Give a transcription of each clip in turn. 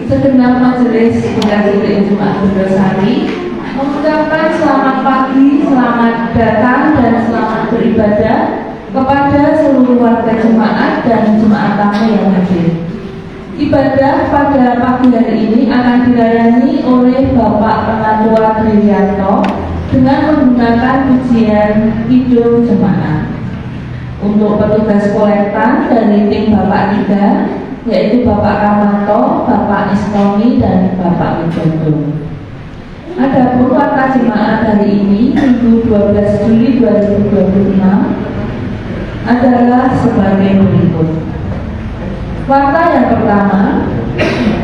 Segenap majelis Pengkaji Jumat Bendosari mengucapkan selamat pagi, selamat datang dan selamat beribadah kepada seluruh warga jemaat dan jemaat tamu yang hadir. Ibadah pada pagi hari ini akan dilayani oleh Bapak Penatua Triyanto dengan menggunakan pujian Kidung Jemaat. Untuk petugas kolektan dari tim Bapak 3 yaitu Bapak Kamanto, Bapak Istomi, dan Bapak Widodo. Adapun warta jemaat hari ini, Minggu 12 Juli 2026 adalah sebagai berikut. Warta yang pertama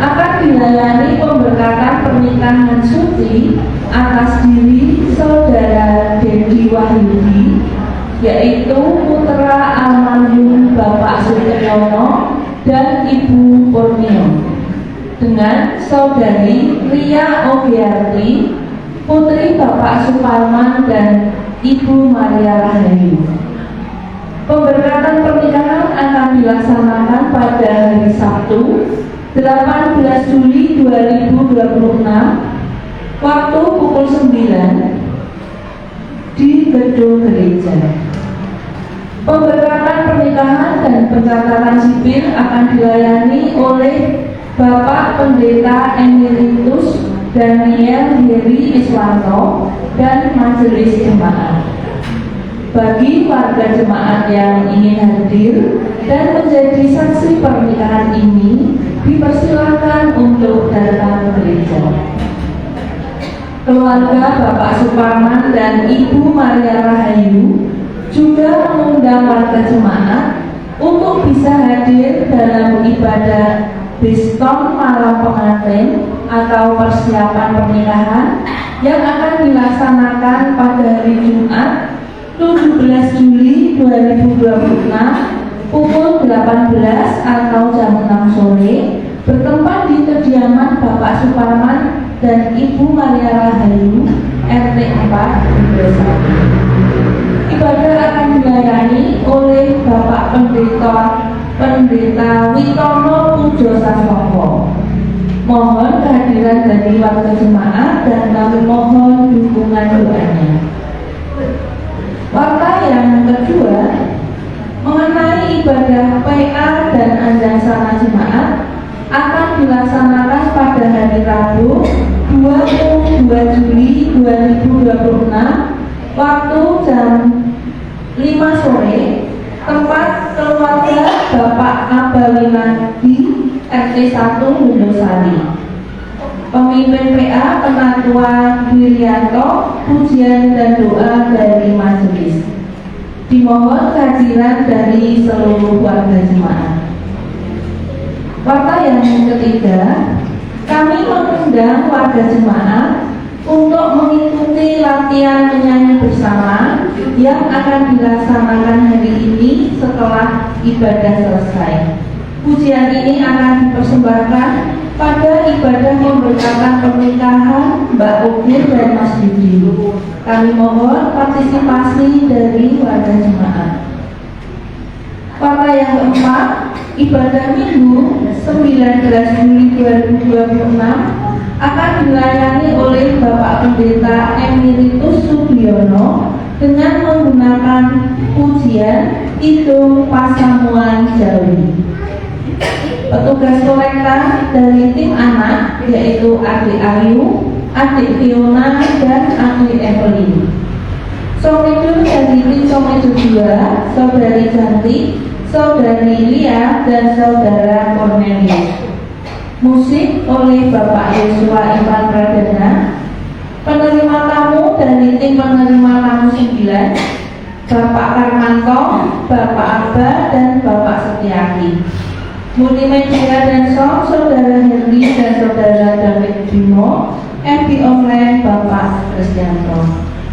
akan dilayani pemberkatan pernikahan suci atas diri Saudara Dedi Wahyudi, yaitu putra almarhum Bapak Sutiryono dan Ibu Purnio, dengan Saudari Ria Ogiarti, putri Bapak Suparman dan Ibu Maria Rahayu. Pemberkatan pernikahan akan dilaksanakan pada hari Sabtu 18 Juli 2026 waktu pukul 9 di gedung gereja. Pemberkatan pernikahan dan pencatatan sipil akan dilayani oleh Bapak Pendeta Emeritus Daniel Heri Iswanto dan Majelis Jemaat. Bagi warga jemaat yang ingin hadir dan menjadi saksi pernikahan ini, dipersilakan untuk datang ke gereja. Keluarga Bapak Suparman dan Ibu Maria Rahayu juga mengundang warga jemaat untuk bisa hadir dalam ibadah Biston malam pengantin atau persiapan pernikahan yang akan dilaksanakan pada hari Jumat 17 Juli 2026 pukul 18 atau jam 6 sore bertempat di kediaman Bapak Suparman dan Ibu Maria Rahayu RT 4 Bendosari. Ibadah akan dilayani oleh Bapak Pendeta Witono Pujo Sasongko. Mohon kehadiran dari warga jemaat dan kami mohon dukungan doanya. Warta yang kedua mengenai ibadah PA dan anjansana jemaat akan dilaksanakan pada hari Rabu 22 Juli 2026 waktu jam 5 sore, tempat keluarga Bapak Abawinadi RT 1 Bendosari. Pemimpin PA Penatua Triyanto, pujian dan doa dari majelis. Dimohon kehadiran dari seluruh warga jemaat. Warta yang ketiga, kami mengundang warga jemaat untuk mengikuti latihan menyanyi bersama yang akan dilaksanakan hari ini setelah ibadah selesai. Pujian ini akan dipersembahkan pada ibadah pemberkatan pernikahan Mbak Ogir dan Mas Didi. Kami mohon partisipasi dari warga jemaat. Warta yang keempat, ibadah Minggu 19 Juli 2026 akan dilayani oleh Bapak Pendeta Emeritus Sugiono dengan menggunakan pujian Kidung Pasamuan Jawi. Petugas kolektan dari tim anak yaitu Adik Ayu, Adik Fiona, dan Adik Evelyn. Somedu dari tim Somedu 2, Saudari Cantik, Saudari Lia, dan Saudara Cornelius. Musik oleh Bapak Yosua Ivan Pradana. Penerima tamu dari tim penerima tamu 9, Bapak Karmanto, Bapak Abba, dan Bapak Setiaki. Multimedia dan Sound Saudara Herli dan Saudara David Bimo. MD Online Bapak Kristianto.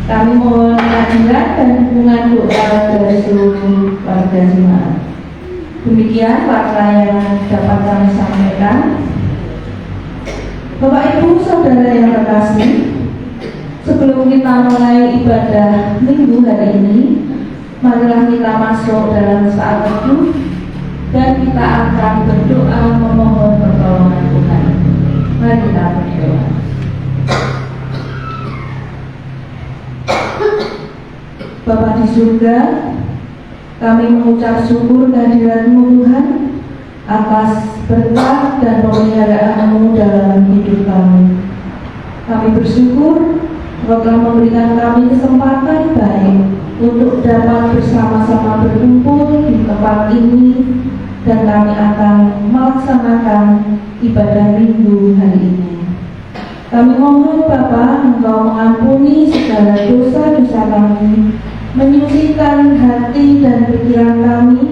Kami mohon kehadiran dan dukungan doa dari seluruh warga jemaat. Demikian warta yang dapat kami sampaikan. Bapak Ibu Saudara yang terkasih, sebelum kita mulai ibadah Minggu hari ini, marilah kita masuk dalam saat teduh dan kita akan berdoa memohon pertolongan Tuhan. Mari kita berdoa. Bapa di surga, kami mengucap syukur kehadirat-Mu Tuhan atas berkat dan pemeliharaan-Mu dalam hidup kami. Kami bersyukur Engkau telah memberikan kami kesempatan baik untuk dapat bersama-sama berkumpul di tempat ini, dan kami akan melaksanakan ibadah minggu hari ini. Kami mohon Bapa, Engkau mengampuni segala dosa-dosa kami, menyucikan hati dan pikiran kami,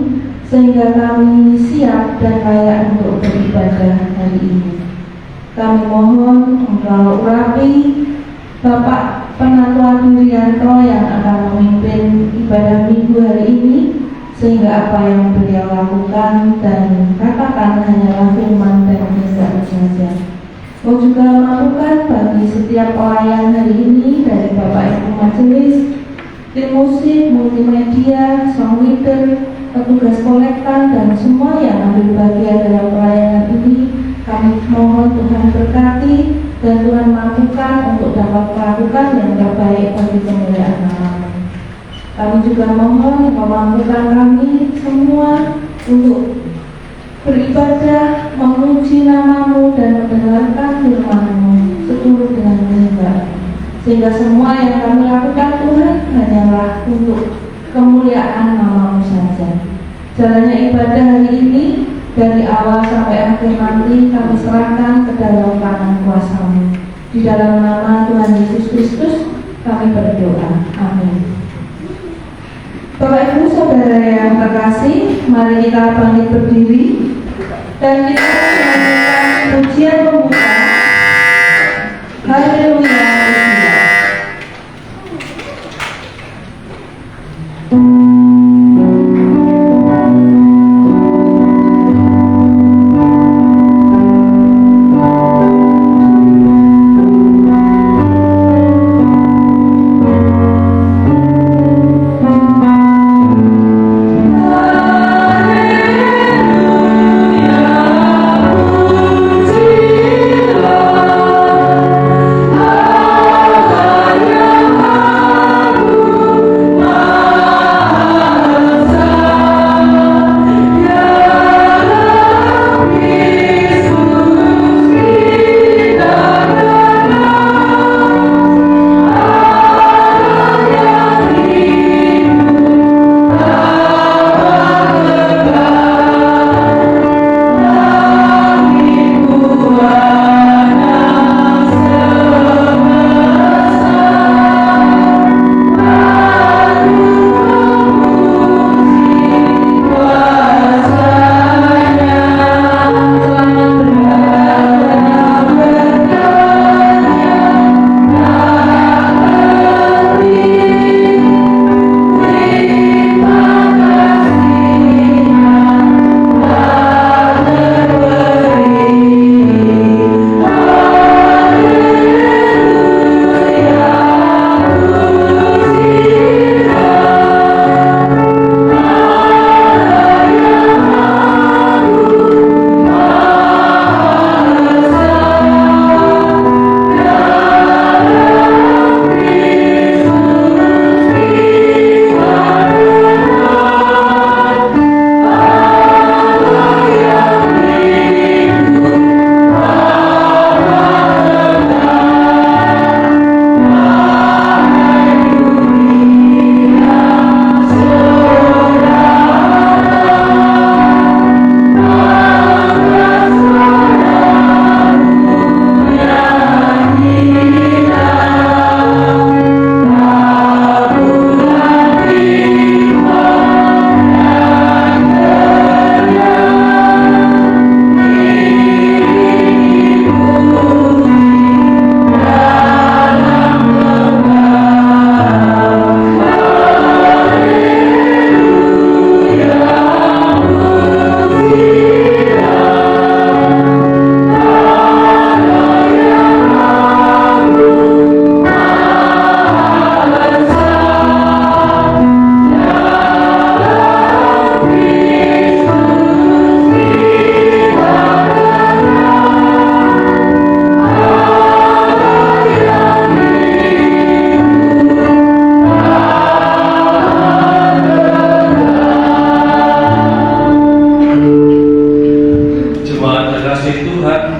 sehingga kami siap dan layak untuk beribadah hari ini. Kami mohon Engkau urapi Bapak Penatua Durianto yang akan memimpin ibadah minggu hari ini, sehingga apa yang beliau lakukan dan katakan hanyalah firman dan kebenaran saja. Kau juga melakukan bagi setiap pelayan hari ini, dari Bapak Ibu Majelis, tim musik, multimedia, songwriter, petugas kolektan, dan semua yang ambil bagian dalam pelayanan ini. Kami mohon Tuhan berkati dan Tuhan mampukan untuk dapat melakukan yang terbaik bagi kemuliaan nama-Mu. Kami juga mohon memampukan kami semua untuk beribadah, memuji nama-Mu dan mendengarkan firman-Mu seturut dengan kehendak, sehingga semua yang kami lakukan Tuhan hanyalah untuk kemuliaan nama-Mu saja. Jalannya ibadah hari ini dari awal sampai akhir nanti kami serahkan ke dalam tangan kuasa-Mu. Di dalam nama Tuhan Yesus Kristus kami berdoa. Amin. Bapak Ibu Saudara yang terkasih, mari kita bangkit berdiri dan kita menyanyikan pujian pembuka. Haleluya. Haleluya, puji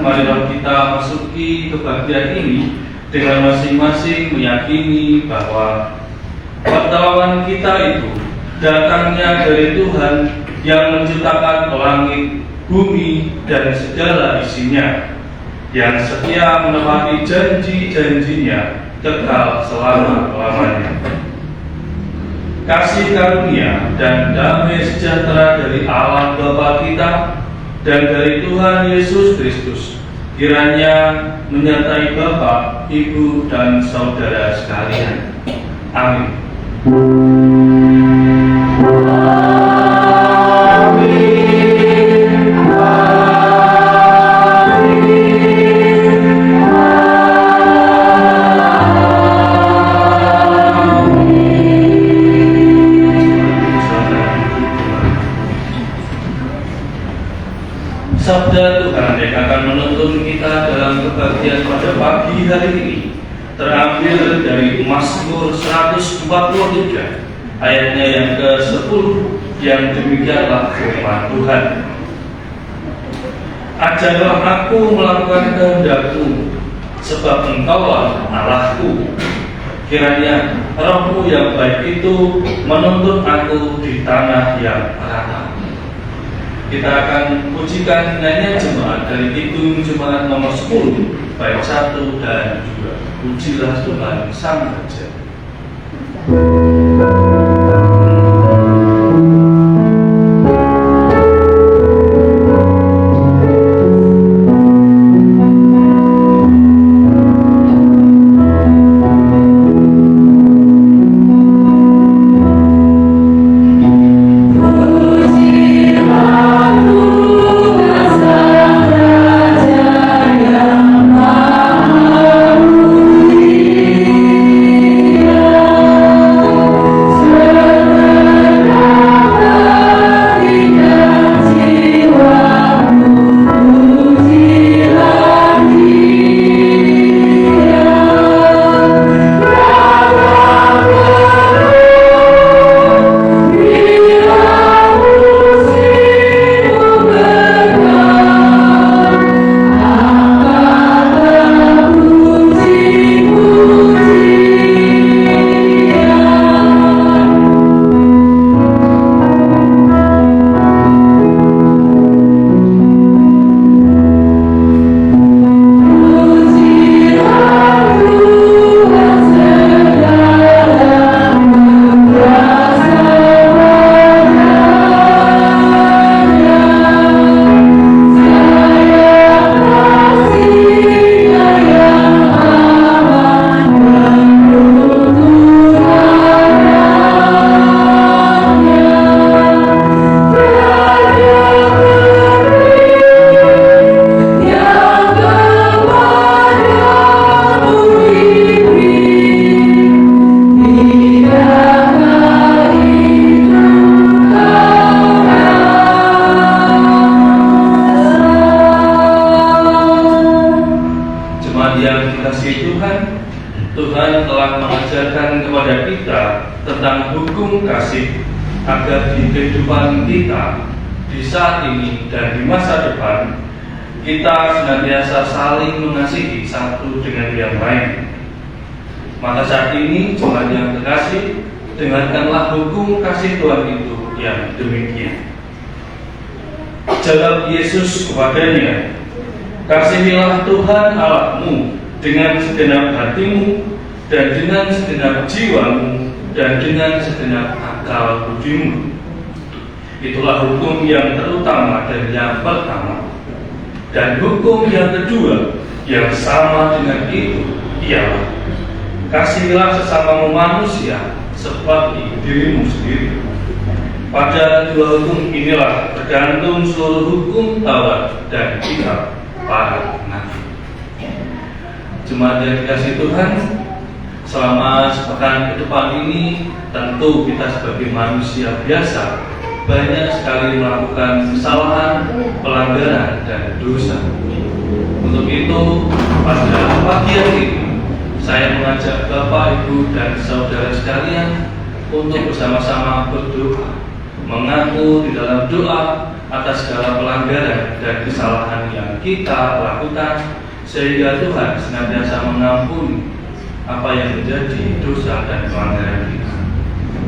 marilah kita masuki kebaktian ini dengan masing-masing meyakini bahwa pertolongan kita itu datangnya dari Tuhan yang menciptakan langit, bumi, dan segala isinya, yang setia menepati janji-janjinya kekal selama-lamanya. Kasih karunia dan damai sejahtera dari Allah Bapa kita dan dari Tuhan Yesus Kristus kiranya menyertai Bapak, Ibu, dan saudara sekalian. Amin. Sabda Tuhan yang akan menuntun kita dalam kebaktian pada pagi hari ini terambil dari Mazmur 143 ayatnya yang ke-10 yang demikianlah firman Tuhan. Ajarlah aku melakukan kehendak-Mu, sebab Engkaulah Allahku. Kiranya Roh-Mu yang baik itu menuntun aku di tanah yang rata. Kita akan pujikan nyanyian jemaat dari Kidung Jemaat nomor 10 bait 1 dan 2. Pujilah Tuhan Sang Raja. Tuhan telah mengajarkan kepada kita tentang hukum kasih agar di kehidupan kita di saat ini dan di masa depan kita senantiasa saling mengasihi satu dengan yang lain. Maka saat ini jemaat yang terkasih, dengarkanlah hukum kasih Tuhan itu yang demikian. Jawab Yesus kepadanya, kasihilah Tuhan Allahmu dengan segenap hatimu dan dengan segenap jiwamu dan dengan segenap akal budimu. Itulah hukum yang terutama dan yang pertama. Dan hukum yang kedua yang sama dengan itu ialah kasihilah sesamamu manusia seperti dirimu sendiri. Pada dua hukum inilah tergantung seluruh hukum Taurat dan kitab para nabi. Jemaat yang dikasihi Tuhan, selama sepekan ke depan ini tentu kita sebagai manusia biasa banyak sekali melakukan kesalahan, pelanggaran, dan dosa. Untuk itu, pada pagi hari ini saya mengajak Bapak, Ibu, dan saudara sekalian untuk bersama-sama berdoa, mengaku di dalam doa atas segala pelanggaran dan kesalahan yang kita lakukan, sehingga Tuhan senantiasa mengampuni apa yang menjadi dosa dan pelanggaran kita.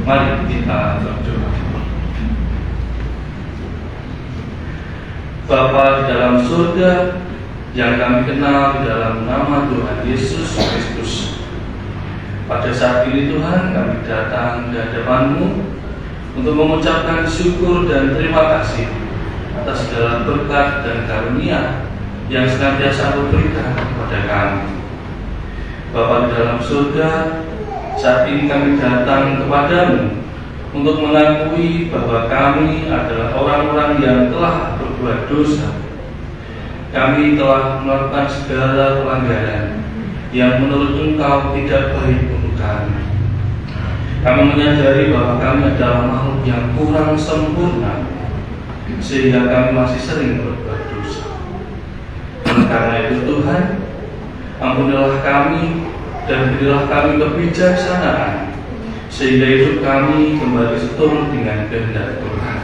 Mari kita berdoa. Bapa di dalam surga, yang kami kenal di dalam nama Tuhan Yesus Kristus, pada saat ini Tuhan kami datang di hadapan-Mu untuk mengucapkan syukur dan terima kasih atas segala berkat dan karunia yang senantiasa Kau-berikan kepada kami. Bapa di dalam surga, saat ini kami datang kepadamu untuk mengakui bahwa kami adalah orang-orang yang telah berbuat dosa. Kami telah melakukan segala pelanggaran yang menurut Engkau tidak baik untuk kami. Kami menyadari bahwa kami adalah makhluk yang kurang sempurna, sehingga kami masih sering berbuat dosa. Karena itu Tuhan, ampunilah kami dan berilah kami kebijaksanaan, sehingga hidup kami kembali seturut dengan kehendak Tuhan.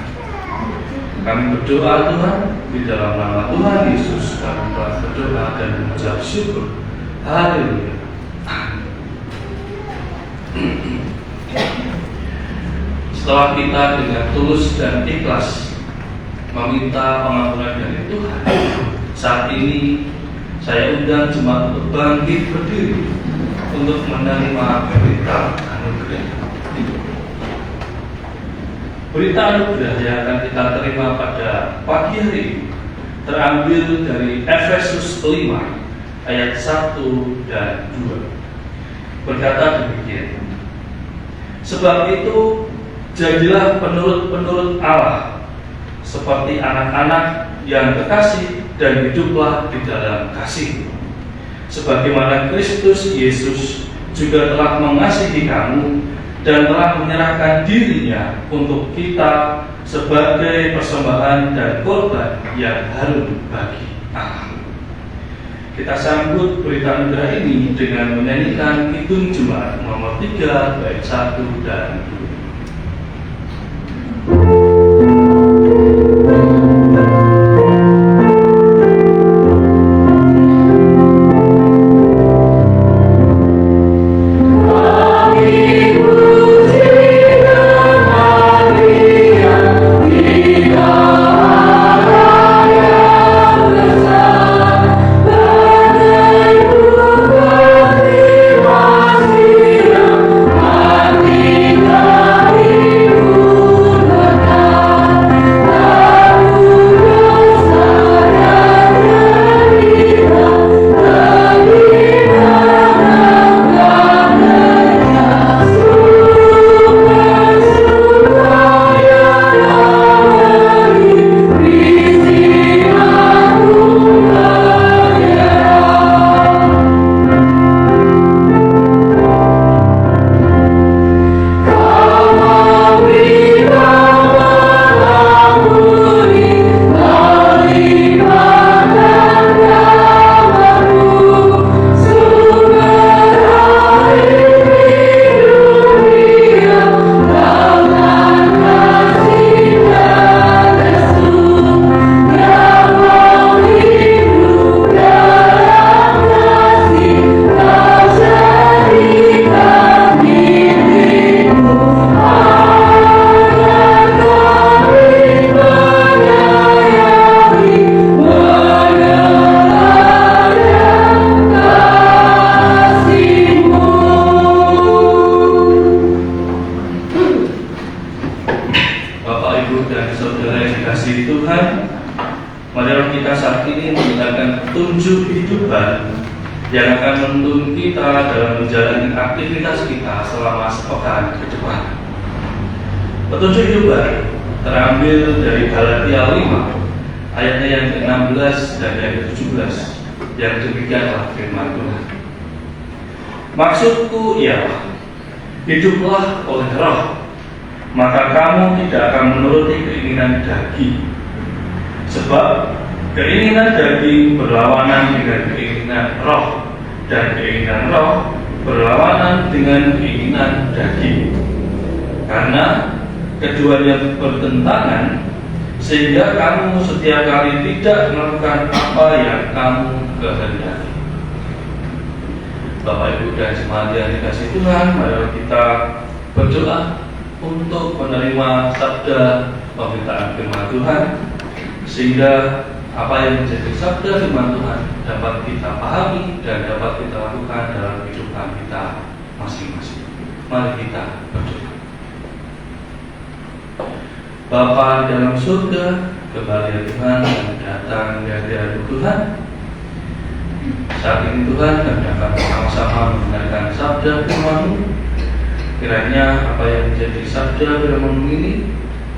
Kami berdoa Tuhan, di dalam nama Tuhan Yesus kami telah berdoa dan mengucap syukur. Haleluya. Setelah kita dengan tulus dan ikhlas meminta pengampunan dari Tuhan, saat ini saya undang jemaat untuk bangkit berdiri untuk menerima berita anugerah. Berita anugerah yang akan kita terima pada pagi hari ini terambil dari Efesus 5 ayat 1 dan 2. Berkata demikian, sebab itu jadilah penurut-penurut Allah seperti anak-anak yang kekasih dan hiduplah di dalam kasih, sebagaimana Kristus Yesus juga telah mengasihi kamu dan telah menyerahkan dirinya untuk kita sebagai persembahan dan korban yang harum bagi Allah. Kita sambut berita anugerah ini dengan menyanyikan Kidung Jemaat nomor 3 bait 1 dan 2. petunjuk hidup baru yang akan menuntun kita dalam menjalani aktivitas kita selama sepekan ke depan. Petunjuk hidup baru terambil dari Galatia 5 ayatnya yang ke-16 dan yang ke-17 yang demikianlah firman Tuhan. Maksudku ialah, hiduplah oleh roh, maka kamu tidak akan menuruti keinginan daging. Sebab keinginan daging berlawanan dengan keinginan roh, dan keinginan roh berlawanan dengan keinginan daging. Karena keduanya bertentangan, sehingga kamu setiap kali tidak melakukan apa yang kamu kehendaki. Bapak Ibu dan jemaat yang dikasihi Tuhan, mari kita berdoa untuk menerima sabda pemberitaan firman Tuhan, sehingga apa yang menjadi sabda firman Tuhan dapat kita pahami dan dapat kita lakukan dalam kehidupan kita masing-masing. Mari kita berdoa. Bapa di dalam surga, kembali Tuhan yang datang dari hadirat Tuhan. Saat ini Tuhan, kami akan bersama-sama mendengarkan sabda firman-Mu. Kiranya apa yang menjadi sabda firman-Mu ini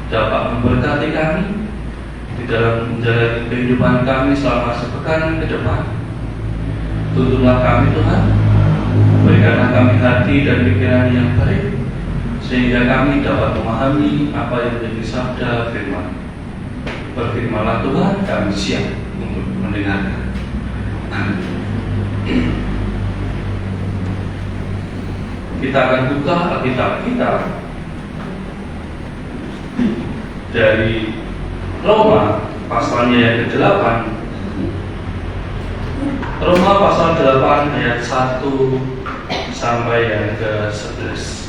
dapat memberkati kami di dalam menjalani kehidupan kami selama sepekan ke depan. Tuntunlah kami Tuhan, berikanlah kami hati dan pikiran yang baik, sehingga kami dapat memahami apa yang menjadi sabda firman. Berfirmanlah Tuhan, kami siap untuk mendengarkan. Amin. Kita akan buka Alkitab kita dari Roma pasalnya yang ke-8. Roma pasal 8 ayat 1 sampai yang ke-11.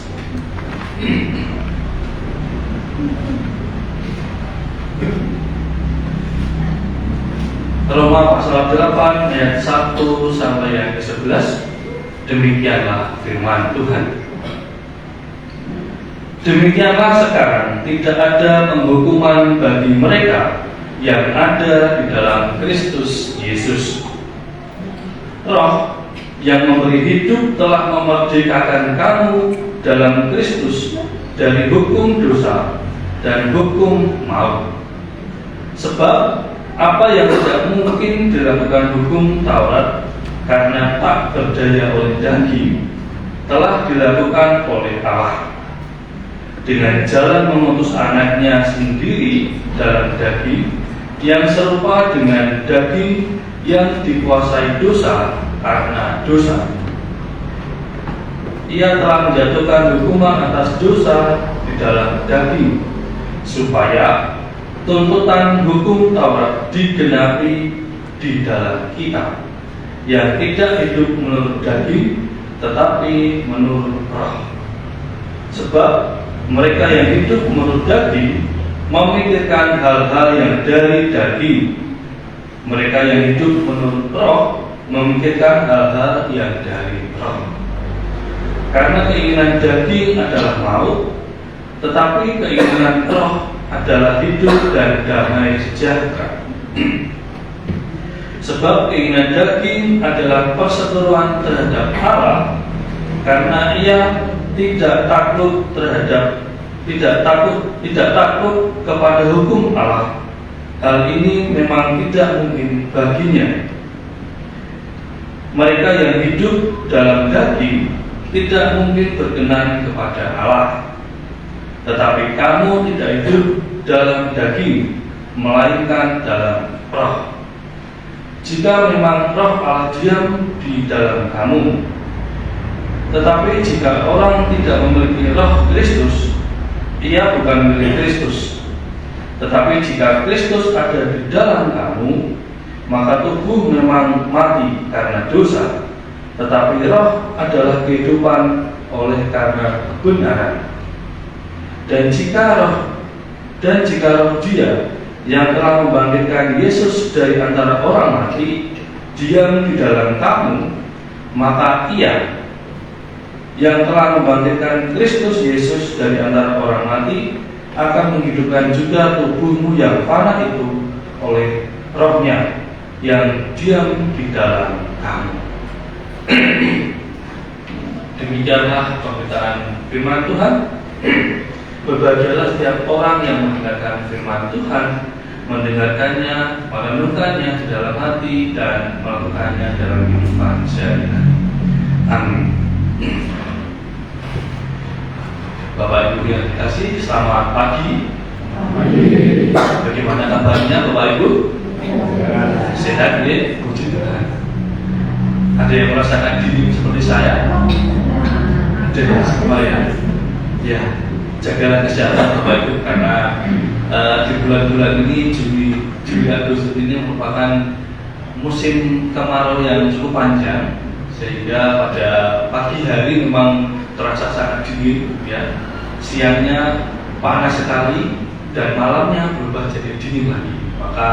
Roma pasal 8 ayat 1 sampai yang ke-11. Demikianlah firman Tuhan. Demikianlah sekarang tidak ada penghukuman bagi mereka yang ada di dalam Kristus Yesus. Roh yang memberi hidup telah memerdekakan kamu dalam Kristus dari hukum dosa dan hukum maut. Sebab apa yang tidak mungkin dilakukan hukum Taurat karena tak berdaya oleh daging, telah dilakukan oleh Allah dengan jalan mengutus anaknya sendiri dalam daging, yang serupa dengan daging yang dikuasai dosa karena dosa. Ia telah menjatuhkan hukuman atas dosa di dalam daging, supaya tuntutan hukum Taurat digenapi di dalam kita, yang tidak hidup menurut daging, tetapi menurut roh. Sebab mereka yang hidup menurut daging memikirkan hal-hal yang dari daging. Mereka yang hidup menurut roh memikirkan hal-hal yang dari roh. Karena keinginan daging adalah maut, tetapi keinginan roh adalah hidup dan damai sejahtera. Sebab keinginan daging adalah perseteruan terhadap Allah, karena ia tidak takut kepada hukum Allah. Hal ini memang tidak mungkin baginya. Mereka yang hidup dalam daging tidak mungkin berkenan kepada Allah. Tetapi kamu tidak hidup dalam daging, melainkan dalam roh. Jika memang roh Allah diam di dalam kamu. Tetapi jika orang tidak memiliki roh Kristus, ia bukan milik Kristus. Tetapi jika Kristus ada di dalam kamu, maka tubuh memang mati karena dosa, tetapi roh adalah kehidupan oleh karena kebenaran. Dan jika roh Dia yang telah membangkitkan Yesus dari antara orang mati diam di dalam kamu, maka Ia yang telah membangkitkan Kristus Yesus dari antara orang mati akan menghidupkan juga tubuhmu yang fana itu oleh rohnya yang diam di dalam kamu. Demikianlah pemberitaan firman Tuhan. Berbahagialah setiap orang yang mendengarkan firman Tuhan, mendengarkannya, merenungkannya di dalam hati, dan melakukannya dalam kehidupan sehari-hari. Amin. Bapak Ibu yang dikasihi, selamat pagi. Bagaimana kabarnya Bapak Ibu? Sehat ya? Puji Tuhan. Ada yang merasakan diri seperti saya? Ada ya, kemarin. Ya, jagalah kesehatan Bapak Ibu, karena di bulan-bulan ini Juli Agustus ini merupakan musim kemarau yang cukup panjang, sehingga pada pagi hari memang terasa sangat dingin, ya. Siangnya panas sekali dan malamnya berubah jadi dingin lagi. Maka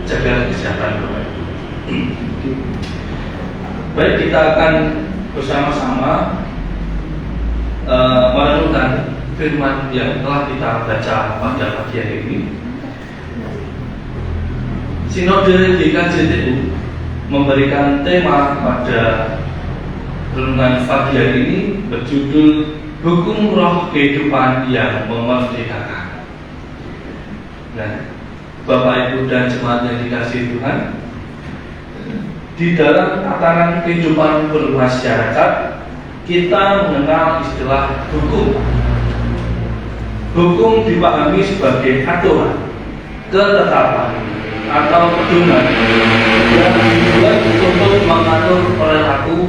jaga kesehatan Bapak Ibu. Baik, kita akan bersama-sama merenungkan firman yang telah kita baca pada pagi hari ini. Sinode GKJTU memberikan tema pada renungan pagi hari ini berjudul Hukum Roh Kehidupan yang Memerdekakan. Nah, Bapak Ibu dan jemaat yang dikasihi Tuhan, di dalam tataran kehidupan bermasyarakat kita mengenal istilah hukum. Hukum dipahami sebagai aturan, ketetapan, atau pedoman yang dibuat untuk mengatur perilaku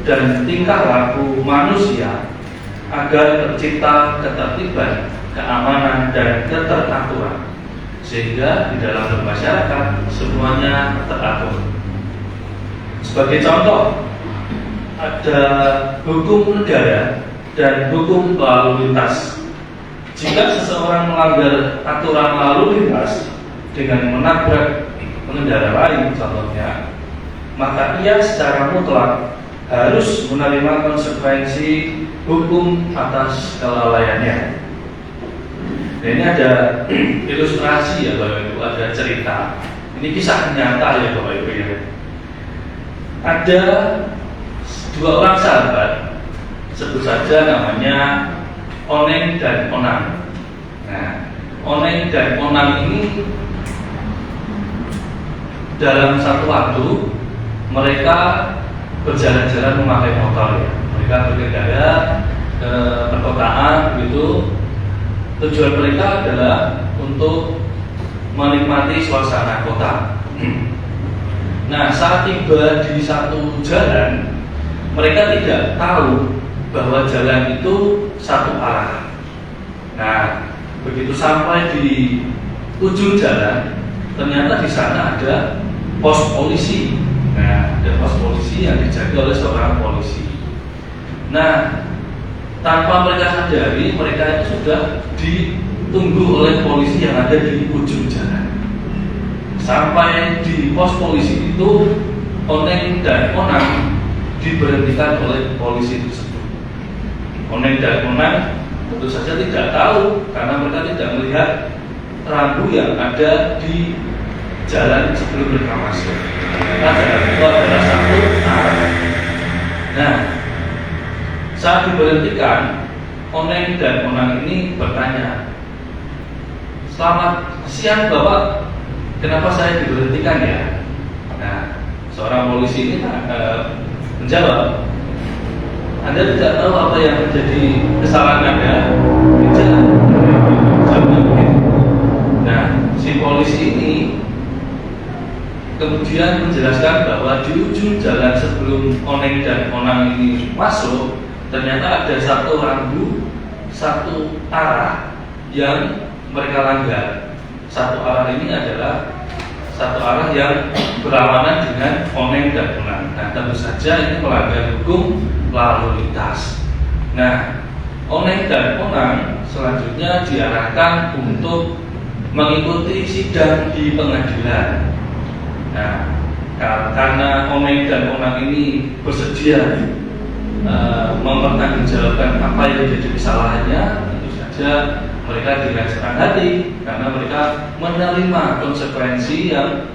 dan tingkah laku manusia agar tercipta ketertiban, keamanan, dan keteraturan, sehingga di dalam bermasyarakat semuanya teratur. Sebagai contoh, ada hukum negara dan hukum lalu lintas. Jika seseorang melanggar aturan lalu lintas dengan menabrak pengendara lain contohnya, maka ia secara mutlak harus menerima konsekuensi hukum atas kelalaiannya. Nah, ini ada ilustrasi ya Bapak Ibu, ada cerita. Ini kisah nyata ya Bapak Ibu ya. Ada dua orang sahabat, sebut saja namanya Oneng dan Onang. Nah, Oneng dan Onang ini dalam satu waktu mereka berjalan-jalan memakai motor ya. Mereka berkendara ke perkotaan begitu. Tujuan mereka adalah untuk menikmati suasana kota. Nah, saat tiba di satu jalan, mereka tidak tahu bahwa jalan itu satu arah. Nah, begitu sampai di ujung jalan, ternyata di sana ada pos polisi. Nah, ada pos polisi yang dijaga oleh seorang polisi. Nah, tanpa mereka sadari, mereka itu sudah ditunggu oleh polisi yang ada di ujung jalan. Sampai di pos polisi itu, Oneng dan Onang diberhentikan oleh polisi tersebut. Oneng dan Onang tentu saja tidak tahu karena mereka tidak melihat rambu yang ada di jalan sebelum mereka masuk. Karena jalan itu adalah satu arah. Nah, saat diberhentikan, Oneng dan Onang ini bertanya, "Selamat siang Bapak, kenapa saya diberhentikan ya?" Nah, seorang polisi ini menjawab, "Anda tidak tahu apa yang menjadi kesalahan Anda?" Tidak. Nah, si polisi ini kemudian menjelaskan bahwa di ujung jalan sebelum Oneng dan Onang ini masuk, ternyata ada satu rambu, satu arah yang mereka langgar. Satu arah ini adalah satu arah yang berlawanan dengan Oneng dan Onang. Nah, tentu saja ini melanggar hukum lalu lintas. Nah, Oneng dan Onang selanjutnya diarahkan untuk mengikuti sidang di pengadilan. Nah, karena Oneng dan Onang ini bersedia mempertanggungjawabkan apa yang menjadi kesalahannya, tentu saja mereka dengan senang hati karena mereka menerima konsekuensi yang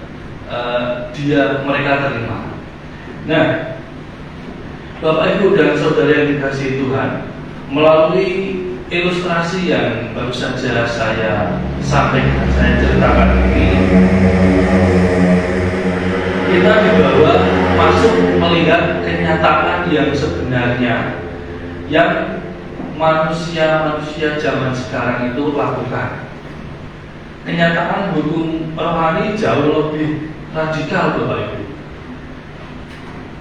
mereka terima. Nah, Bapak Ibu dan Saudara yang dikasihi Tuhan, melalui ilustrasi yang baru saja saya sampaikan, saya ceritakan ini, kita dibawa masuk melihat kenyataan yang sebenarnya yang manusia zaman sekarang itu lakukan. Kenyataan hukum rohani jauh lebih radikal Bapak Ibu.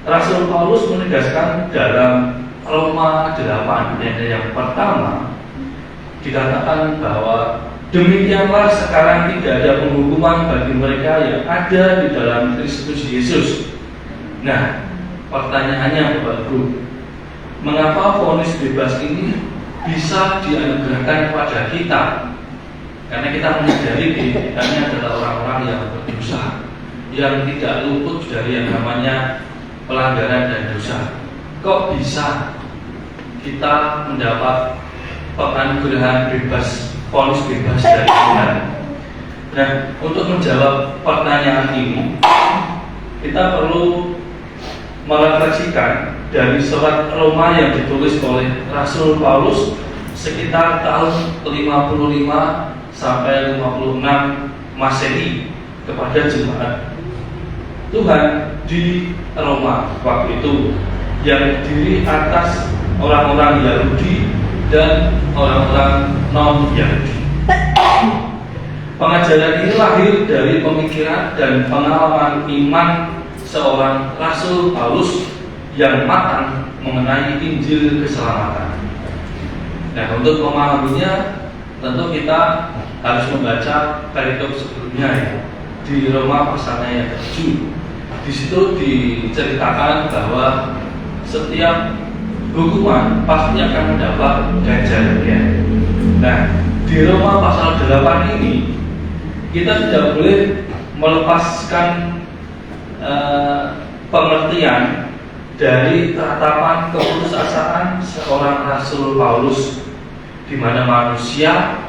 Rasul Paulus menegaskan dalam Roma 8 ayat yang pertama, dikatakan bahwa Demikianlah sekarang tidak ada penghukuman bagi mereka yang ada di dalam Kristus Yesus. Nah, pertanyaannya Bapak Ibu, mengapa vonis bebas ini bisa dianugerahkan kepada kita? Karena kita menyadari kita ini adalah orang-orang yang berdosa, yang tidak luput dari yang namanya pelanggaran dan dosa. Kok bisa kita mendapat penganugerahan bebas, vonis bebas dari Tuhan? Nah, untuk menjawab pertanyaan ini, kita perlu merefleksikan dari surat Roma yang ditulis oleh Rasul Paulus sekitar tahun 55 sampai 56 Masehi kepada jemaat Tuhan di Roma waktu itu, yang terdiri atas orang-orang Yahudi dan orang-orang non-Yahudi. Pengajaran ini lahir dari pemikiran dan pengalaman iman seorang Rasul Paulus yang matang mengenai Injil keselamatan. Nah, untuk memahaminya tentu kita harus membaca perikop sebelumnya ya, di Roma pasalnya yang ke-7. Di situ diceritakan bahwa setiap hukuman pasti akan mendapat ganjarannya. Nah, di Roma pasal 8 ini kita tidak boleh melepaskan pengertian dari tatapan keputusasaan seorang Rasul Paulus, di mana manusia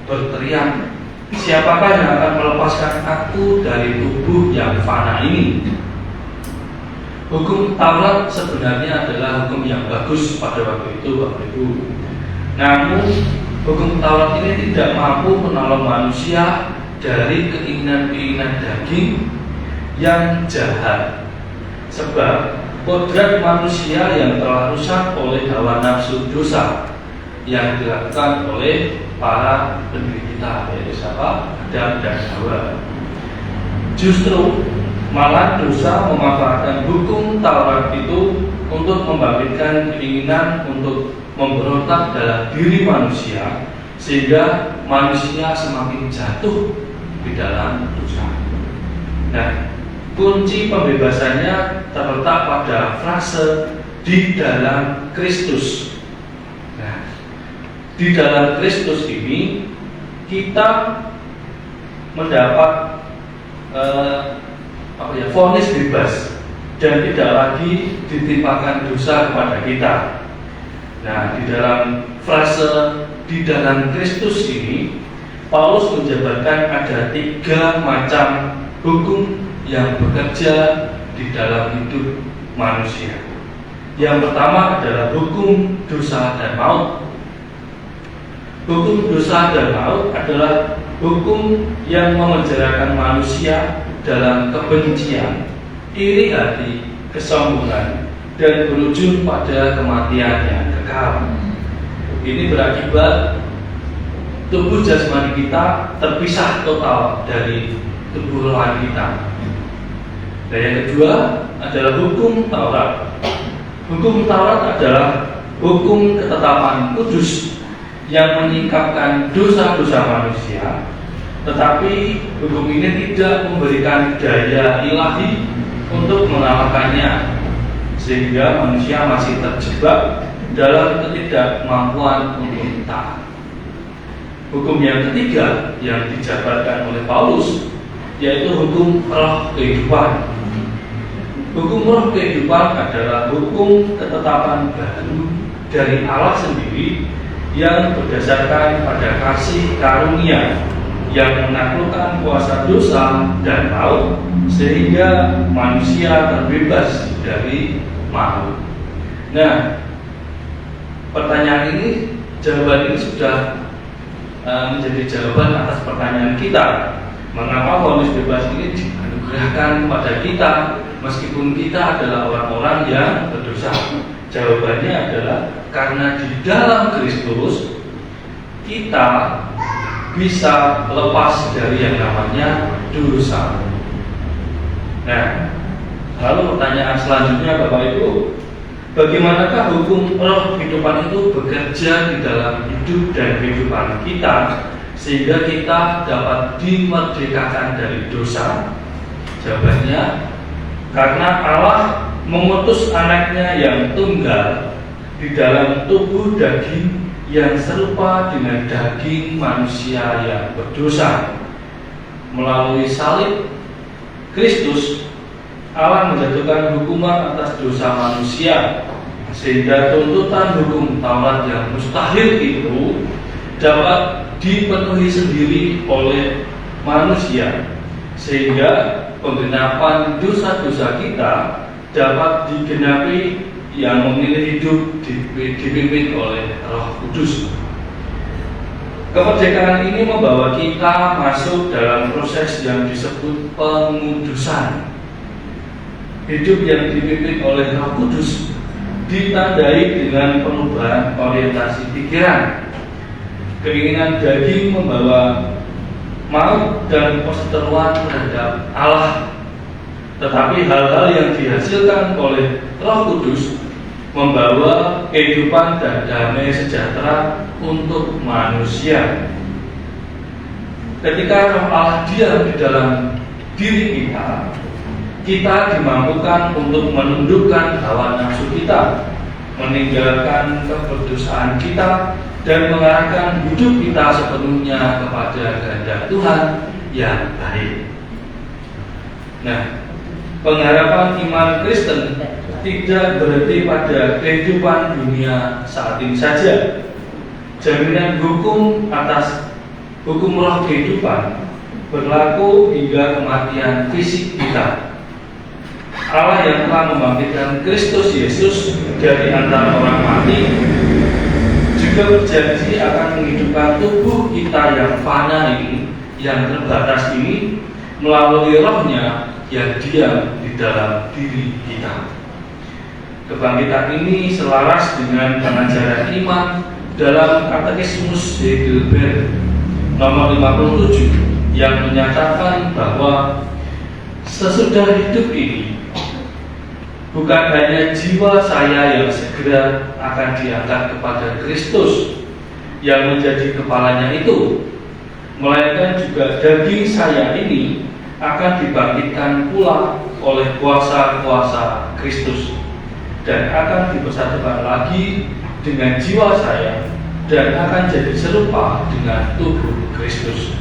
berteriak, siapakah yang akan melepaskan aku dari tubuh yang fana ini? Hukum Taurat sebenarnya adalah hukum yang bagus pada waktu itu, Bapak Ibu. Namun hukum Taurat ini tidak mampu menolong manusia dari keinginan-keinginan daging yang jahat, sebab kodrat manusia yang telah rusak oleh hawa nafsu dosa yang dilakukan oleh para pendiri kita, yaitu siapa? Adam dan Hawa. Justru malah dosa memanfaatkan hukum Taurat itu untuk membangkitkan keinginan untuk memberontak dalam diri manusia, sehingga manusia semakin jatuh di dalam dosa. Nah, kunci pembebasannya terletak pada frase di dalam Kristus. Nah, di dalam Kristus ini kita mendapat vonis bebas dan tidak lagi ditimpakan dosa kepada kita. Nah, di dalam frase di dalam Kristus ini, Paulus menjabarkan ada 3 macam hukum yang bekerja di dalam hidup manusia. Yang pertama adalah hukum dosa dan maut. Hukum dosa dan maut adalah hukum yang memenjarakan manusia dalam kebencian, iri hati, kesombongan, dan berujung pada kematian yang kekal. Ini berakibat tubuh jasmani kita terpisah total dari tubuh rohani kita. Dan yang kedua adalah hukum Taurat. Hukum Taurat adalah hukum ketetapan kudus yang menyingkapkan dosa-dosa manusia, tetapi hukum ini tidak memberikan daya ilahi untuk mengalahkannya, sehingga manusia masih terjebak dalam ketidakmampuan untuk taat. Hukum yang ketiga yang dijabarkan oleh Paulus yaitu hukum roh kehidupan. Hukum roh kehidupan adalah hukum ketetapan baru dari Allah sendiri yang berdasarkan pada kasih karunia yang menaklukkan kuasa dosa dan maut, sehingga manusia terbebas dari maut. Nah, pertanyaan ini, jawaban ini sudah menjadi jawaban atas pertanyaan kita. Mengapa vonis bebas ini dianugerahkan kepada kita meskipun kita adalah orang-orang yang berdosa? Jawabannya adalah karena di dalam Kristus kita bisa lepas dari yang namanya dosa. Nah, lalu pertanyaan selanjutnya Bapak Ibu, bagaimanakah hukum roh kehidupan itu bekerja di dalam hidup dan kehidupan kita sehingga kita dapat dimerdekakan dari dosa? Jawabannya, karena Allah mengutus anaknya yang tunggal di dalam tubuh daging yang serupa dengan daging manusia yang berdosa. Melalui salib Kristus, Allah menjatuhkan hukuman atas dosa manusia, sehingga tuntutan hukum Taurat yang mustahil itu dapat dipenuhi sendiri oleh manusia, sehingga penggenapan dosa-dosa kita dapat digenapi yang memilih hidup dipimpin oleh Roh Kudus. Kemerdekaan ini membawa kita masuk dalam proses yang disebut pengudusan. Hidup yang dipimpin oleh Roh Kudus ditandai dengan perubahan orientasi pikiran. Keinginan daging membawa maut dan perseteruan terhadap Allah. Tetapi hal-hal yang dihasilkan oleh Roh Kudus membawa kehidupan dan damai sejahtera untuk manusia. Ketika Roh Allah diam di dalam diri kita, kita dimampukan untuk menundukkan hawa nafsu kita, meninggalkan keberdosaan kita, dan mengarahkan hidup kita sepenuhnya kepada kehendak Tuhan yang baik. Nah, pengharapan iman Kristen tidak berhenti pada kehidupan dunia saat ini saja. Jaminan hukum atas hukum roh kehidupan berlaku hingga kematian fisik kita. Allah yang telah membangkitkan Kristus Yesus dari antara orang mati juga berjanji akan menghidupkan tubuh kita yang fana ini, yang terbatas ini, melalui Roh-Nya yang diam di dalam diri kita. Kebangkitan ini selaras dengan pengajaran iman dalam Katekismus Heidelberg nomor 57 yang menyatakan bahwa sesudah hidup ini bukan hanya jiwa saya yang segera akan diangkat kepada Kristus yang menjadi kepalanya itu, melainkan juga daging saya ini akan dibangkitkan pula oleh kuasa-kuasa Kristus dan akan dipersatukan lagi dengan jiwa saya dan akan jadi serupa dengan tubuh Kristus.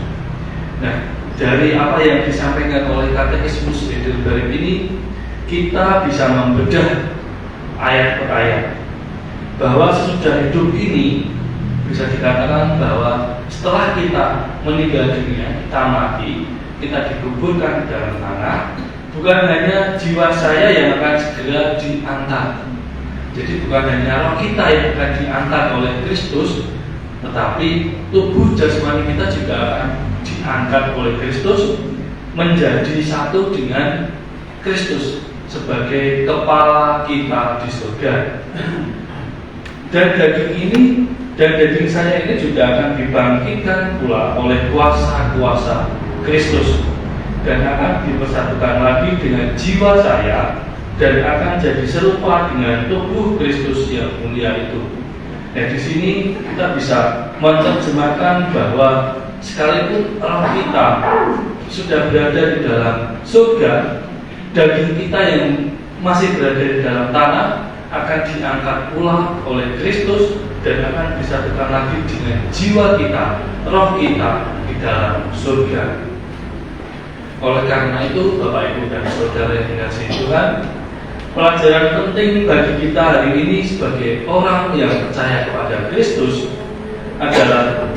Nah, dari apa yang disampaikan oleh Katekismus Heidelberg ini, kita bisa membedah ayat per ayat bahwa sesudah hidup ini bisa dikatakan bahwa setelah kita meninggal dunia, kita mati, kita dikuburkan di dalam tanah. Bukan hanya jiwa saya yang akan segera diangkat, jadi bukan hanya roh kita yang akan diangkat oleh Kristus, tetapi tubuh jasmani kita juga akan diangkat oleh Kristus menjadi satu dengan Kristus sebagai kepala kita di surga. Dan daging ini dan daging saya ini juga akan dibangkitkan pula oleh kuasa-kuasa Kristus dan akan dipersatukan lagi dengan jiwa saya dan akan jadi serupa dengan tubuh Kristus yang mulia itu. Nah, di sini kita bisa menerjemahkan bahwa sekalipun roh kita sudah berada di dalam surga, daging kita yang masih berada di dalam tanah akan diangkat pula oleh Kristus dan akan disatukan lagi dengan jiwa kita, roh kita di dalam surga. Oleh karena itu, Bapak Ibu dan Saudara yang dikasihi Tuhan, pelajaran penting bagi kita hari ini sebagai orang yang percaya kepada Kristus adalah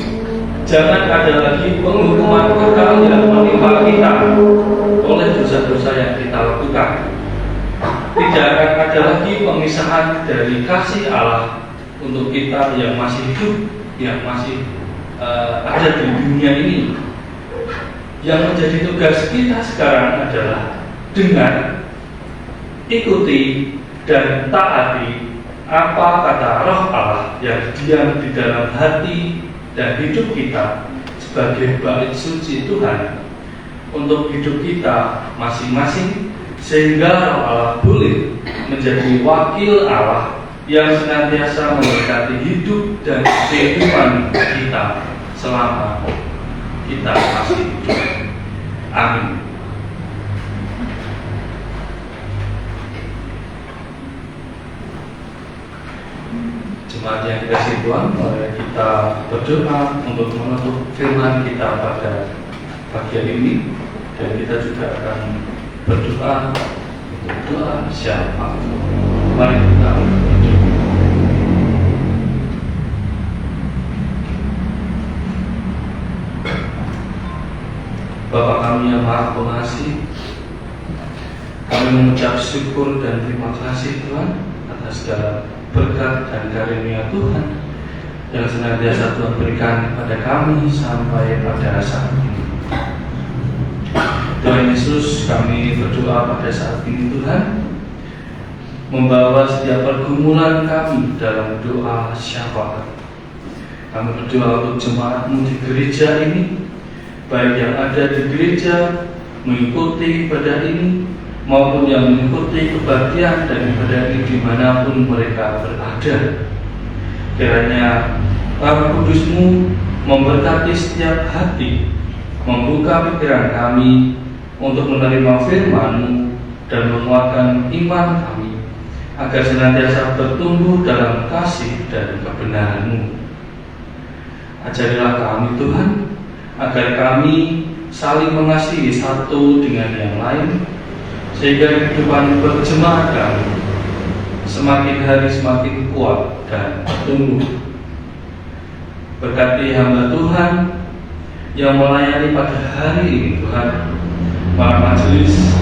jangan ada lagi penghukuman kekal yang menimpa kita oleh dosa-dosa yang kita lakukan. Tidak akan ada lagi pemisahan dari kasih Allah untuk kita yang masih hidup, yang masih ada di dunia ini. Yang menjadi tugas kita sekarang adalah dengan ikuti dan taati apa kata Roh Allah yang diam di dalam hati dan hidup kita sebagai bait suci Tuhan untuk hidup kita masing-masing, sehingga Roh Allah boleh menjadi wakil Allah yang senantiasa memberkati hidup dan kehidupan kita selama kita masih hidup. Amin. Jemaat yang dikasihi Tuhan, mari kita berdoa untuk menutup firman kita pada pagi ini, dan kita juga akan berdoa untuk doa syafaat. Mari kita berdoa. Bapa kami yang Maha Pengasih, kami mengucap syukur dan terima kasih Tuhan atas segala berkat dan karunia Tuhan yang senantiasa Tuhan berikan kepada kami sampai pada saat ini. Tuhan Yesus, kami berdoa pada saat ini Tuhan, membawa setiap pergumulan kami dalam doa syafaat. Kami berdoa untuk jemaat-Mu di gereja ini, baik yang ada di gereja mengikuti ibadah ini maupun yang mengikuti kebaktian dan ibadah ini dimanapun mereka berada. Kiranya Roh Kudus-Mu memberkati setiap hati, membuka pikiran kami untuk menerima firman-Mu dan menguatkan iman kami, agar senantiasa bertumbuh dalam kasih dan kebenaran-Mu. Ajarilah kami Tuhan, agar kami saling mengasihi satu dengan yang lain, sehingga kehidupan berjemaat kami semakin hari semakin kuat dan tumbuh. Berkati hamba Tuhan yang melayani pada hari ini Tuhan, para majelis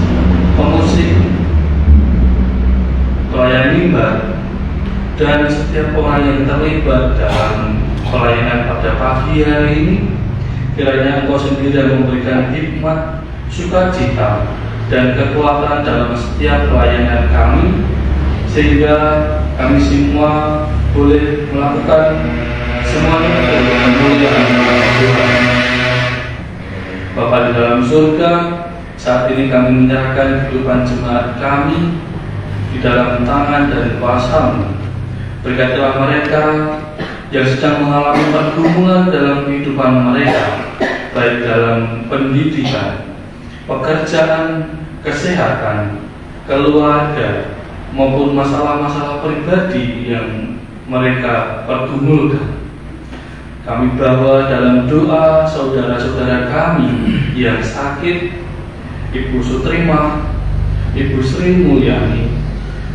pemusik, pelayan mimbar, dan setiap orang yang terlibat dalam pelayanan pada pagi hari ini. Kiranya Engkau sendiri yang memberikan hikmat, sukacita, dan kekuatan dalam setiap pelayanan kami, sehingga kami semua boleh melakukan semuanya untuk kemuliaan Tuhan. Bapa di dalam surga, saat ini kami menyerahkan kehidupan jemaat kami di dalam tangan dan kuasa-Mu. Berkatilah mereka yang sedang mengalami pergumulan dalam kehidupan mereka, baik dalam pendidikan, pekerjaan, kesehatan, keluarga, maupun masalah-masalah pribadi yang mereka pergumulkan. Kami bawa dalam doa saudara-saudara kami yang sakit, Ibu Sutrima, Ibu Sri Mulyani,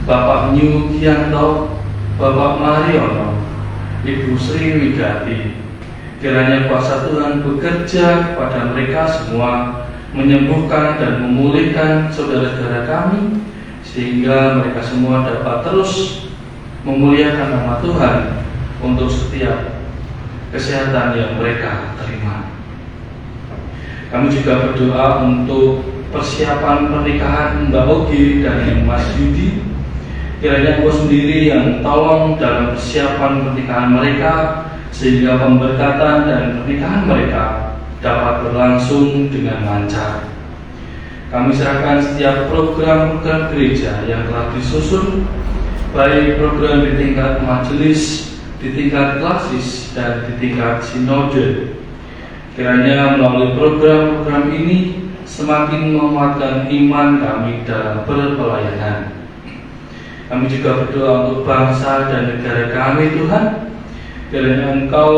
Bapak Nyu Gianto, Bapak Mariono, Ibu Sri Widati. Kiranya kuasa Tuhan bekerja kepada mereka semua, menyembuhkan dan memulihkan saudara-saudara kami, sehingga mereka semua dapat terus memuliakan nama Tuhan untuk setiap kesehatan yang mereka terima. Kami juga berdoa untuk persiapan pernikahan Mbak Ogi dan Mas Yudi. Kiranya Engkau sendiri yang tolong dalam persiapan pernikahan mereka, sehingga pemberkatan dan pernikahan mereka dapat berlangsung dengan lancar. Kami serahkan setiap program-program gereja yang telah disusun, baik program di tingkat majelis, di tingkat klasis, dan di tingkat sinode. Kiranya melalui program-program ini semakin menguatkan iman kami dalam berpelayanan. Kami juga berdoa untuk bangsa dan negara kami Tuhan. Kiranya Engkau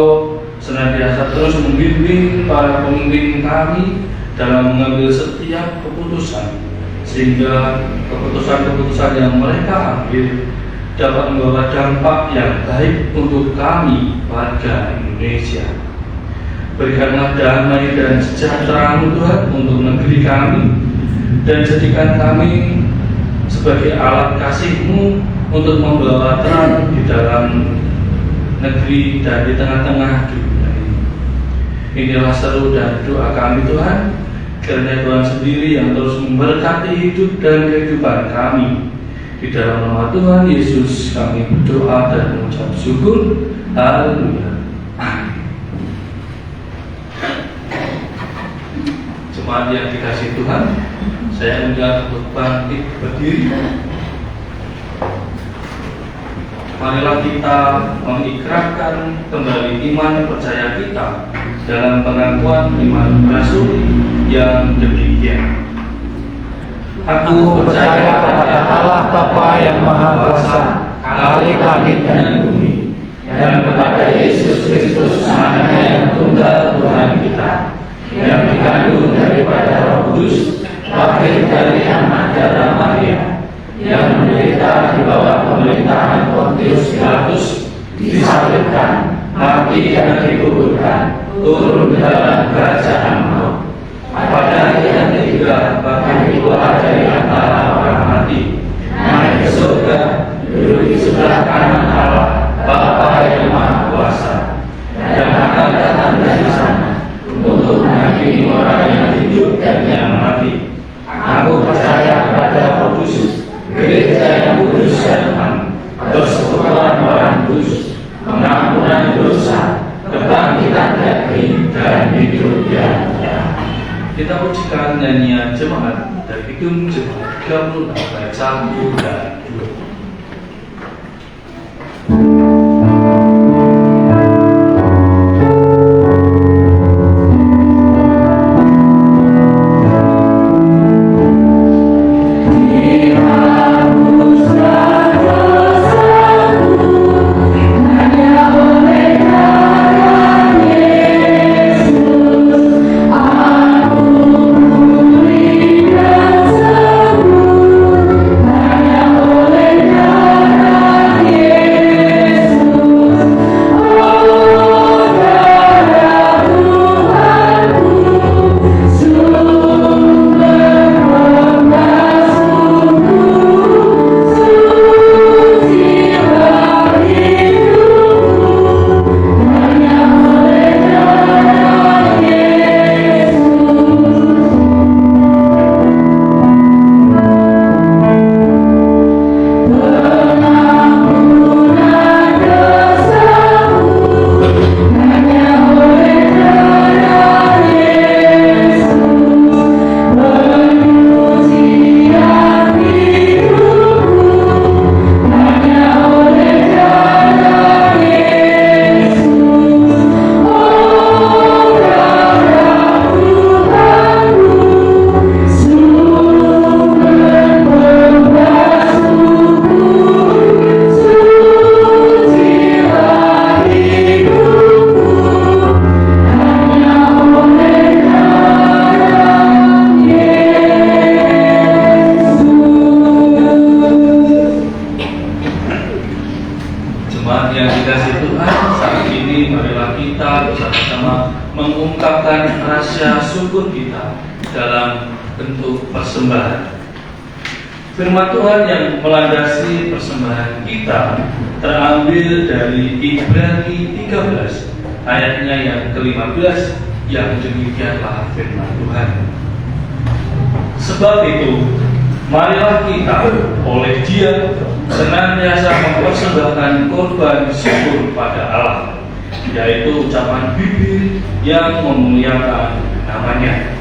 senantiasa terus membimbing para pemimpin kami dalam mengambil setiap keputusan, sehingga keputusan-keputusan yang mereka ambil dapat membawa dampak yang baik untuk kami, warga Indonesia. Berikanlah damai dan sejahtera-Mu Tuhan untuk negeri kami, dan jadikan kami sebagai alat kasih-Mu untuk membawa terang di dalam negeri dan di tengah-tengah dunia ini. Inilah seru dan doa kami Tuhan, karena Tuhan sendiri yang terus memberkati hidup dan kehidupan kami. Di dalam nama Tuhan Yesus kami berdoa dan mengucap syukur. Haleluya. Amin. Jemaat yang dikasihi Tuhan, saya undang untuk bangkit berdiri. Marilah kita mengikrarkan kembali iman percaya kita dalam pengakuan iman rasuli yang demikian. Aku percaya kepada Allah Bapa yang Maha Kuasa, Khalik langit dan bumi, dan kepada Yesus Kristus anaknya yang tunggal Tuhan kita, yang dikandung daripada Roh Kudus, lahir dari anak darah Maria, yang menderita di bawah pemerintahan Pontius Pilatus, disalibkan, mati dan dikuburkan, turun dalam kerajaan maut. Pada hari yang ketiga bangkit pula dari antara orang mati, naik ke surga, duduk di sebelah kanan Allah Bapa yang Maha Kuasa, dan akan datang dari sana untuk menghakimi orang yang hidup dan yang mati. Aku percaya kepada Roh Kudus, gereja yang kudus dan aman, persekutuan orang kudus, pengampunan dosa, kebangkitan daging, dan hidup yang kekal. Kita pujikan nyanyian jemaat dari Kidung Jemaat 36 ayat 1 dan 2. mengungkapkan rasa syukur kita dalam bentuk persembahan. Firman Tuhan yang melandasi persembahan kita terambil dari Ibrani 13 ayatnya yang ke-15 yang demikianlah firman Tuhan. Sebab itu, marilah kita oleh Dia senantiasa mempersembahkan korban syukur pada Allah, yaitu ucapan bibir yang memuliakan namanya.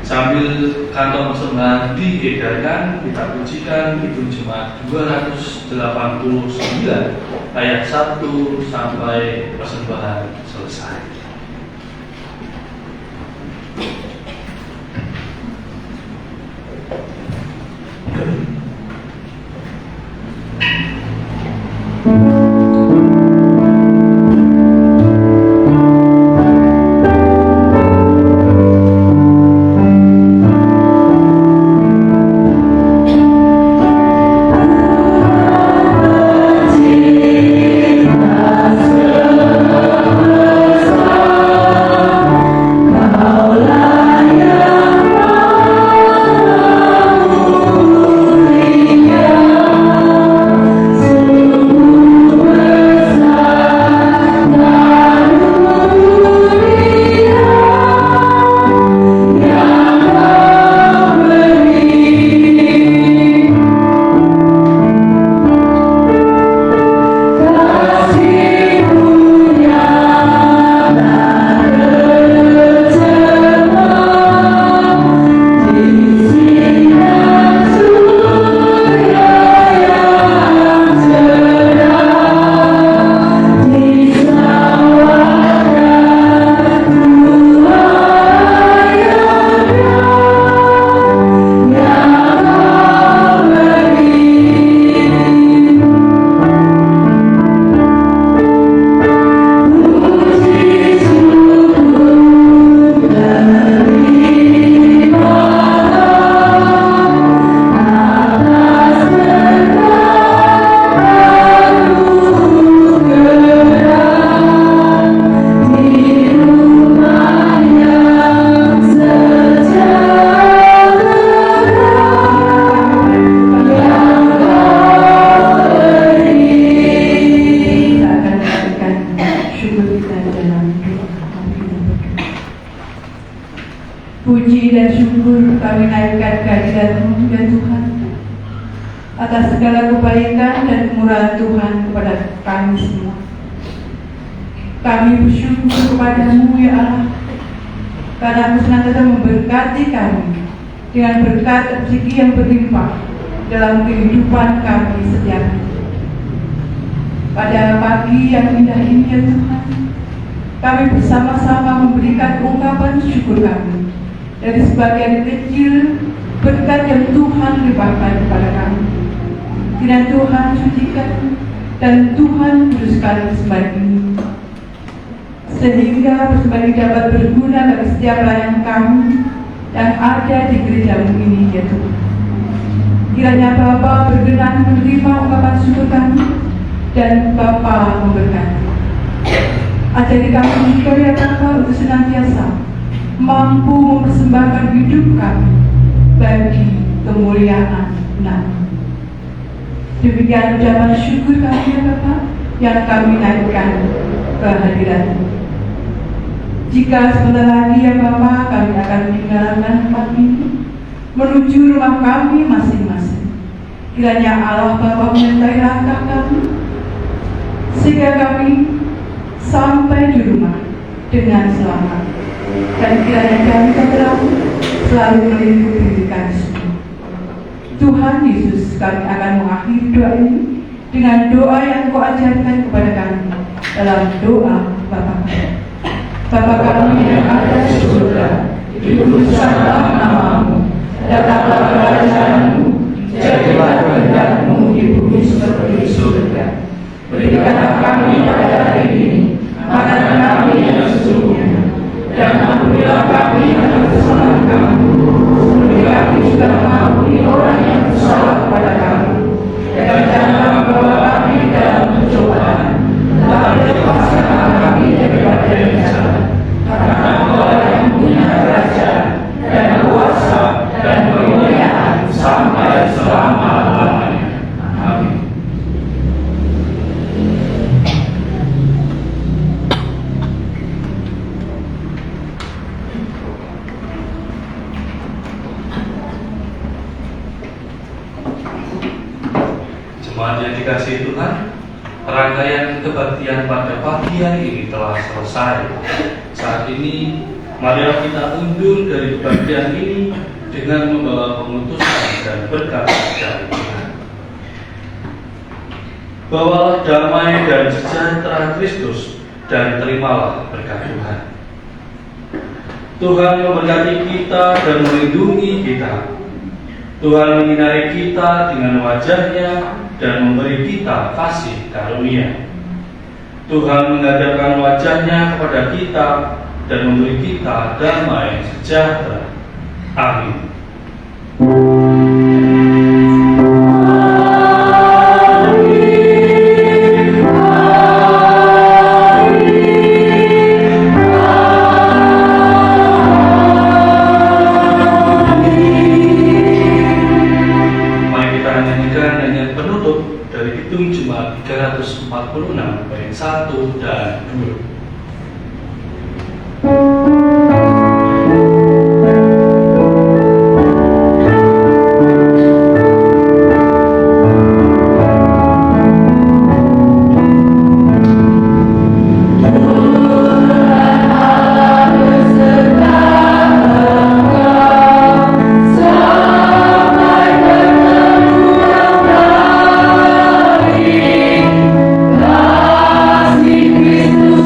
Sambil kantong persembahan diedarkan, kita pujikan Kidung Jemaat 289 ayat 1 sampai persembahan selesai. Pujian syukur kami naikkan kehadirat-Mu ya Tuhan, atas segala kebaikan dan kemurahan Tuhan kepada kami semua. Kami bersyukur kepada-Mu ya Allah, karena Engkau senantiasa memberkati kami dengan berkat rezeki yang berlimpah dalam kehidupan kami setiap hari. Pada pagi yang indah ini ya Tuhan, kami bersama-sama memberikan ungkapan syukur kami dari sebagian kecil berkat yang Tuhan limpahkan kepada kami. Kiranya Tuhan sucikan dan Tuhan kuduskan persembahan ini, sehingga persembahan ini dapat berguna bagi setiap pelayan kami yang ada di gereja-Mu ini ya Tuhan. Kiranya Bapa berkenan menerima ungkapan syukur kami dan Bapa memberkati. Ajari kami juga ya Bapa untuk senantiasa mampu mempersembahkan hidup kami bagi kemuliaan nama. Demikian ucapan syukur kami ya Bapa yang kami naikkan ke hadirat-Mu. Jika sebentar lagi ya Bapa kami akan meninggalkan tempat ini menuju rumah kami masing-masing, kiranya Allah Bapa menyertai langkah kami sehingga kami sampai di rumah dengan selamat, dan kiranya kami selalu melindungi kami semua. Tuhan Yesus, kami akan mengakhiri doa ini dengan doa yang Kau ajarkan kepada kami dalam doa Bapa kami. Bapa kami yang ada di surga, dikuduskanlah nama-Mu, datanglah kerajaan-Mu, jadilah kehendak-Mu di bumi seperti di surga. Berikanlah kami pada hari ini makanan kami yang sesungguhnya, dan ampunilah kami atas kesalahan kami, seperti kami juga mengampuni orang yang bersalah kepada kami. Dan janganlah membawa kami dalam pencobaan, tetapi lepaskanlah kami daripada yang jahat. Karena Engkau yang punya kerajaan dan kuasa dan kemuliaan sampai selama-lamanya. Amin. Jemaat yang dikasihi Tuhan, rangkaian kebaktian pada pagi hari ini telah selesai. Saat ini, marilah kita undur dari kebaktian ini dengan membawa pengutusan dan berkat dari Tuhan. Bawalah damai dan sejahtera Kristus dan terimalah berkat Tuhan. Tuhan memberkati kita dan melindungi kita. Tuhan menyinari kita dengan wajah-Nya dan memberi kita kasih karunia. Tuhan menghadapkan wajah-Nya kepada kita dan memberi kita damai sejahtera. Amin. Jemaat 346 bait 1 dan 2. Kristus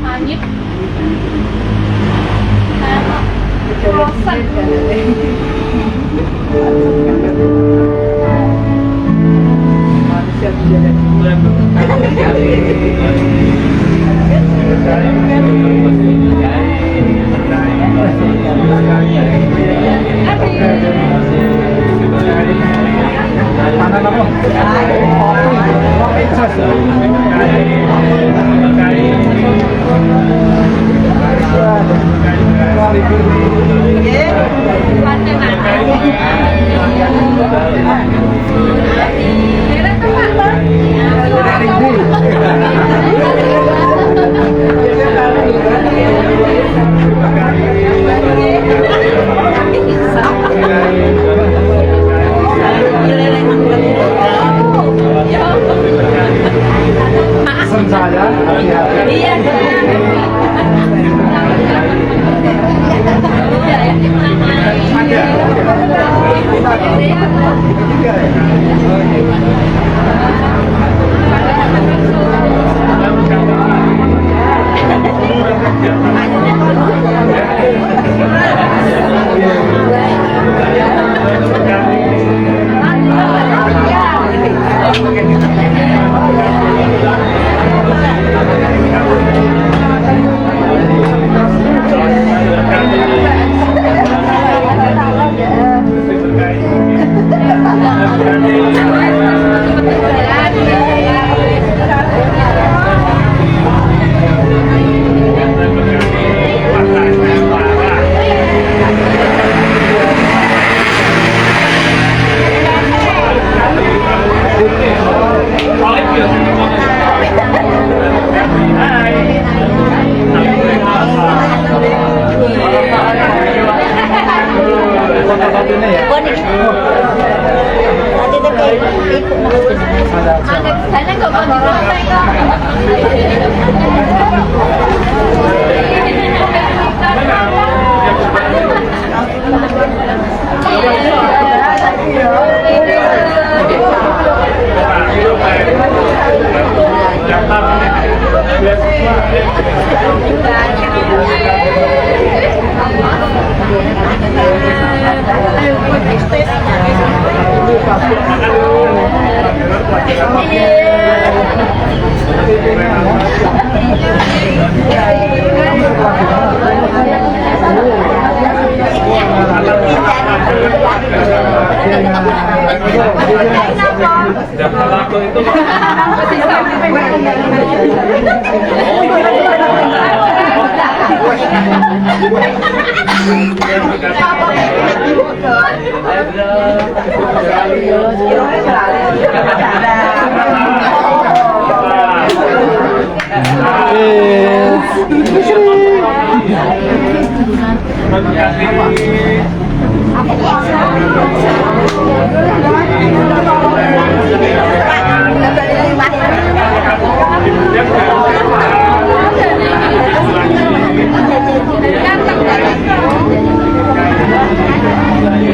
Anyep. Rosan.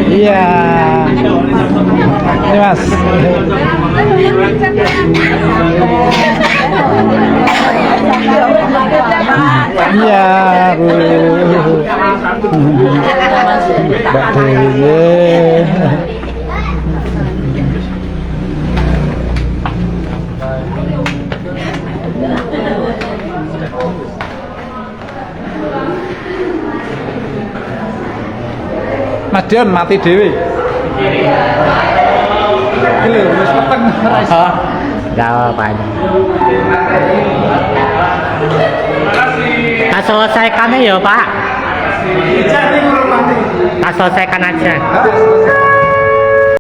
Iya. Ini Mas. Iya, Bu. Mbak Dewi. Mas Dion mati dewi. Iki lho wis peteng ora iso. Enggak apa-apa. Tak selesaikan ya, Pak. Tak selesaikan aja.